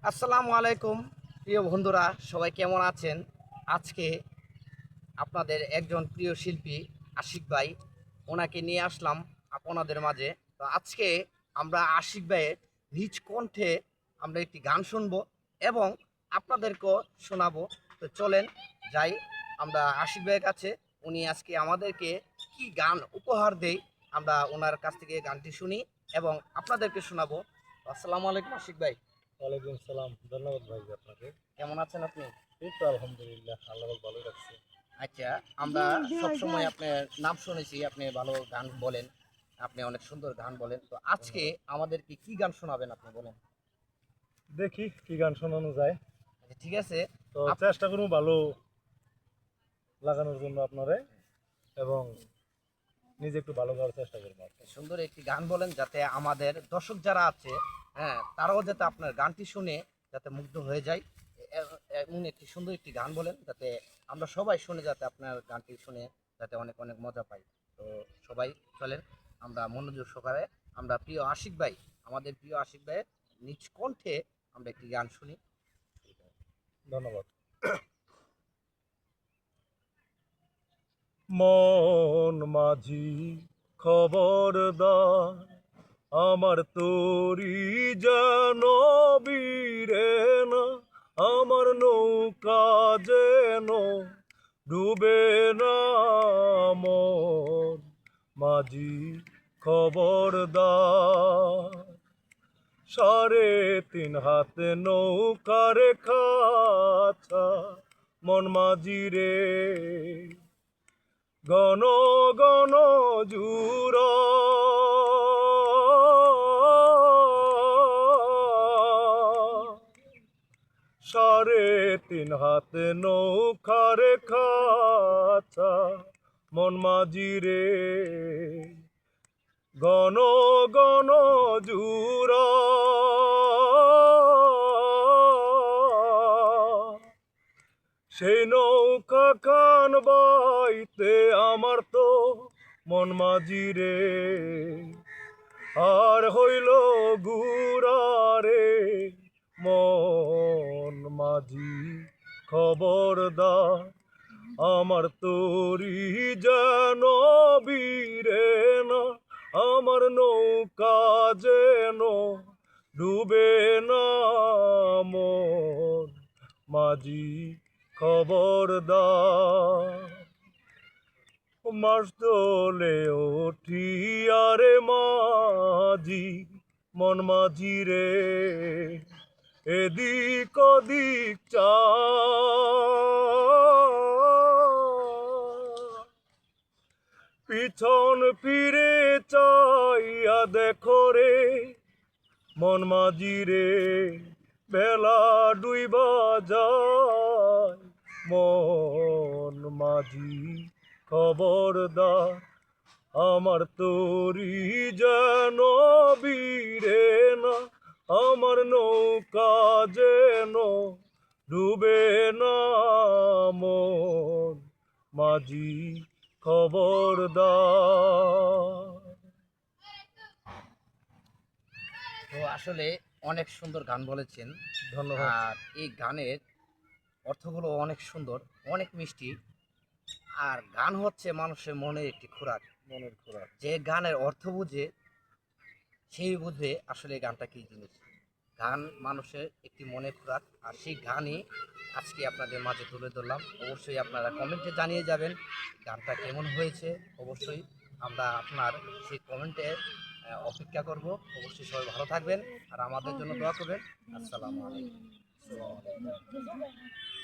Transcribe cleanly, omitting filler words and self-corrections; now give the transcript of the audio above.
আসসালামু আলাইকুম প্রিয় বন্ধুরা, সবাই কেমন আছেন? আজকে আপনাদের একজন প্রিয় শিল্পী আশিক ভাই, ওনাকে নিয়ে আসলাম আপনাদের মাঝে। তো আজকে আমরা আশিক ভাইয়ের নিজ কণ্ঠে আমরা একটি গান শুনবো এবং আপনাদেরকেও শোনাবো। তো চলেন যাই আমরা আশিক ভাইয়ের কাছে। উনি আজকে আমাদেরকে কি গান উপহার দেয়, আমরা ওনার কাছ থেকে গানটি শুনি এবং আপনাদেরকে শোনাবো। আসসালামু আলাইকুম আশিক ভাই, ওয়ালাইকুম সালাম। ধন্যবাদ ভাই আপনাকে। কেমন আছেন আপনি? এই তো আলহামদুলিল্লাহ, আল্লাহ পাক ভালো রাখছে। আচ্ছা, আমরা সবসময় আপনার নাম শুনেছি, আপনি ভালো গান বলেন, আপনি অনেক সুন্দর গান বলেন। তো আজকে ধন্যবাদ। আমাদেরকে কি গান শোনাবেন আপনি বলেন? দেখি কি গান শোনানো যায়। আচ্ছা, ঠিক আছে। তো আপ- চেষ্টা করবো ভালো লাগানোর জন্য আপনারে, এবং নিজে একটু ভালো করার চেষ্টা করবো আর কি। সুন্দর একটি গান বলেন, যাতে আমাদের দর্শক যারা আছে, হ্যাঁ, তারাও যাতে আপনার গানটি শুনে যাতে মুগ্ধ হয়ে যায়। এমন একটি সুন্দর একটি গান বলেন, যাতে আমরা সবাই শুনে, যাতে আপনার গানটি শুনে যাতে অনেক অনেক মজা পাই। তো সবাই চলেন আমরা মনোযোগ সহকারে আমরা প্রিয় আশিক ভাই, আমাদের প্রিয় আশিক ভাইয়ের নিজ কণ্ঠে আমরা একটি গান শুনি। ধন্যবাদ। মন মাঝি খবরদার, আমার তোরি যেন বীরে না, আমার নৌকা যেন ডুবে না। মন মাঝি খবরদার, 3.5 হাতে নৌকার খাঁচা, মন মাঝি রে, গণ গণ জুরা, 3.5 হাতে নৌকার খাঁচা, মন মাঝি রে, গণ গণ জুরা। সেই নৌকা কান বাইতে আমার তো মন মাঝি রে, আর হইল গুরারে। মন মাঝি খবরদার, আমার তোরি যেন বীরে না, আমার নৌকা যেন ডুবে না। মন মাঝি খবরদার, মাস দোলে উঠিয়ারে মাঝি, মন মাঝি রে, এদিক ওদিক চা, পিছন ফিরে চাইয়া দেখো রে, মন মাঝি রে, বেলা ডুইবা যায়। মন মাঝি খবরদার, আমার তোরি যেন বীরে না, আমার নৌকা যেন ডুবে না। মন মাঝি খবরদার। তো আসলে অনেক সুন্দর গান বলেছেন। ধন্যবাদ। আর এই গানের অর্থগুলো অনেক সুন্দর, অনেক মিষ্টি। আর গান হচ্ছে মানুষের মনের একটি খোরাক। মনের খোরাক। যে গানের অর্থ বুঝে সেই বুঝবে আসলে এই গানটা কী জিনিস। গান মানুষের একটি মনের খোরাক, আর সেই গানই আজকে আপনাদের মাঝে তুলে ধরলাম। অবশ্যই আপনারা কমেন্টে জানিয়ে যাবেন গানটা কেমন হয়েছে। অবশ্যই আমরা আপনার সেই কমেন্টে অপেক্ষা করব। অবশ্যই সবাই ভালো থাকবেন আর আমাদের জন্য দোয়া করবেন। আসসালামু আলাইকুম। আসসালামু আলাইকুম।